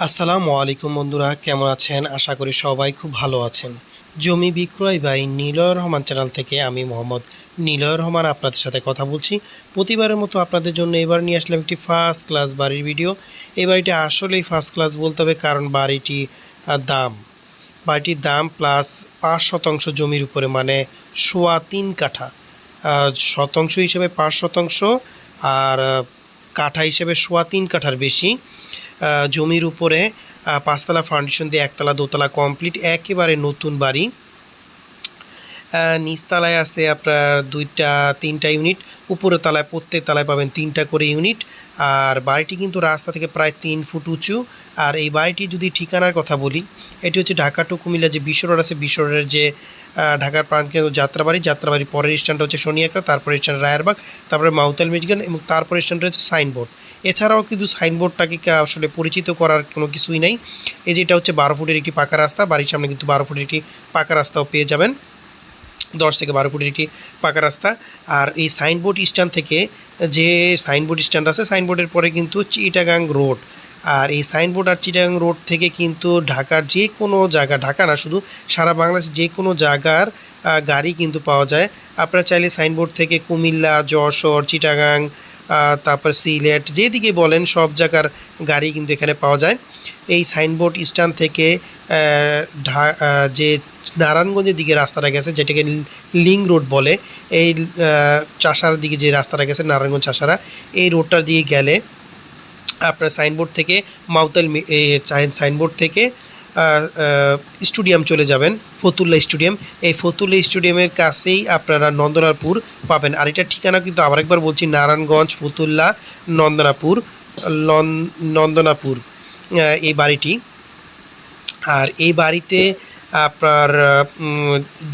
আসসালামু আলাইকুম বন্ধুরা, কেমন আছেন? আশা করি সবাই খুব ভালো আছেন। জমি বিক্রয় বাই নিলয় রহমান চ্যানেল থেকে আমি মোহাম্মদ নিলয় রহমান আপনাদের সাথে কথা বলছি। প্রতিবারের মতো আপনাদের জন্য এবার নিয়ে আসলাম একটি ফার্স্ট ক্লাস বাড়ির ভিডিও। এই বাড়িটি আসলেই ফার্স্ট ক্লাস বলতে হবে, কারণ বাড়িটির দাম প্লাস ৫% জমির উপরে, মানে ৩.৫ কাঠা। শতাংশ হিসেবে ৫%, আর কাঠা হিসেবে ৩.৫ কাঠার বেশি জমির উপরে ৫তলা ফাউন্ডেশন দিয়ে একতলা দোতলা কমপ্লিট, একেবারে নতুন বাড়ি। নিচতলায় আছে আপনার 3টা ইউনিট, উপরের তলায় প্রত্যেক তলায় পাবেন 3টা করে ইউনিট। আর বাড়িটি কিন্তু রাস্তা থেকে প্রায় 3 ফুট উঁচু। আর এই বাড়িটি যদি ঠিকানার কথা বলি, এটি হচ্ছে ঢাকা টু কুমিল্লা যে বিশ্ব রোড আছে, বিশ্ব রোডের যে ঢাকার প্রাণকেন্দ্র যাত্রাবাড়ি পরের স্ট্যান্ডটা হচ্ছে শনিয়াকড়া, তারপরে স্ট্যান্ড রায়েরবাগ, তারপরে মাউতাল মেডিকেল, এবং তারপরে স্ট্যান্ডটা হচ্ছে সাইনবোর্ড। এছাড়াও কিন্তু সাইনবোর্ডটাকে আসলে পরিচিত করার কোনো কিছুই নেই। এই যেটা হচ্ছে 12 ফুটের একটি পাকা রাস্তা, বাড়ির সামনে কিন্তু 12 ফুটের একটি পাকা রাস্তাও পেয়ে যাবেন, 10 থেকে 12 ফুটের একটি পাকা রাস্তা। আর এই সাইনবোর্ড স্ট্যান্ড থেকে, যে সাইনবোর্ড স্ট্যান্ড আছে, সাইনবোর্ডের পরে কিন্তু চিটাগাং রোড। আর এই সাইনবোর্ড আর চিটাগাং রোড থেকে কিন্তু ঢাকার যে কোনো জায়গা, ঢাকা না শুধু সারা বাংলাদেশের যে কোনো জায়গার গাড়ি কিন্তু পাওয়া যায়। আপনারা চাইলে সাইনবোর্ড থেকে কুমিল্লা, যশোর, চিটাগাং, তারপর সিলেট, যেদিকে বলেন সব জায়গার গাড়ি কিন্তু এখানে পাওয়া যায়। এই সাইনবোর্ড স্ট্যান্ড থেকে যে নারায়ণগঞ্জের দিকে রাস্তাটা গেছে, যেটাকে লিঙ্ক রোড বলে, এই চাষার দিকে যে রাস্তাটা গেছে নারায়ণগঞ্জ চাষারা, এই রোডটার দিকে গেলে আপনার সাইনবোর্ড থেকে সাইনবোর্ড থেকে স্টেডিয়াম চলে যাবেন, ফতুল্লা স্টেডিয়াম। এই ফতুল্লা স্টেডিয়ামের কাছেই আপনারা নন্দনাপুর পাবেন। আর এটার ঠিকানা কিন্তু আবার একবার বলছি, নারায়ণগঞ্জ, ফতুল্লা, নন্দনাপুর এই বাড়িটি। আর এই বাড়িতে আপনার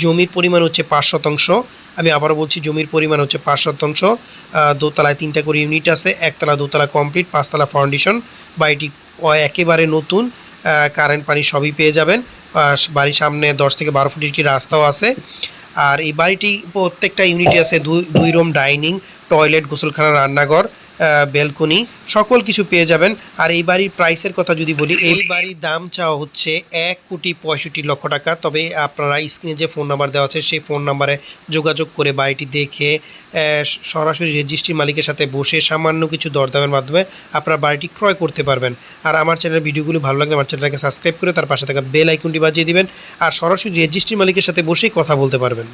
জমির পরিমাণ হচ্ছে 5%। আমি আবারও বলছি, জমির পরিমাণ হচ্ছে 5%। দোতলায় 3টা করে ইউনিট আছে, একতলা দোতলা কমপ্লিট, 5তলা ফাউন্ডেশন। বাড়িটি একেবারে নতুন, কারেন্ট পানি সবই পেয়ে যাবেন। বাড়ির সামনে 10 থেকে 12 ফুটের একটি রাস্তাও আছে। আর এই বাড়িটি প্রত্যেকটা ইউনিটে আছে 2 রুম, ডাইনিং, টয়লেট, গোসলখানা, রান্নাঘর, ব্যালকনি, সকল কিছু পেয়ে যাবেন। আর এই বাড়ির প্রাইসের কথা যদি বলি, এই বাড়ির দাম চাওয়া হচ্ছে 1,65,00,000 টাকা। তবে আপনারা স্ক্রিনে যে ফোন নাম্বার দেওয়া আছে, সেই ফোন নাম্বারে যোগাযোগ করে বাড়িটি দেখে সরাসরি রেজিস্ট্রির মালিকের সাথে বসে সামান্য কিছু দরদামের মাধ্যমে আপনারা বাড়িটি ক্রয় করতে পারবেন। আর আমার চ্যানেলের ভিডিওগুলো ভালো লাগলে আমার চ্যানেলটাকে সাবস্ক্রাইব করে তার পাশে থাকা বেল আইকনটি বাজিয়ে দিবেন, আর সরাসরি রেজিস্ট্রির মালিকের সাথে বসেই কথা বলতে পারবেন।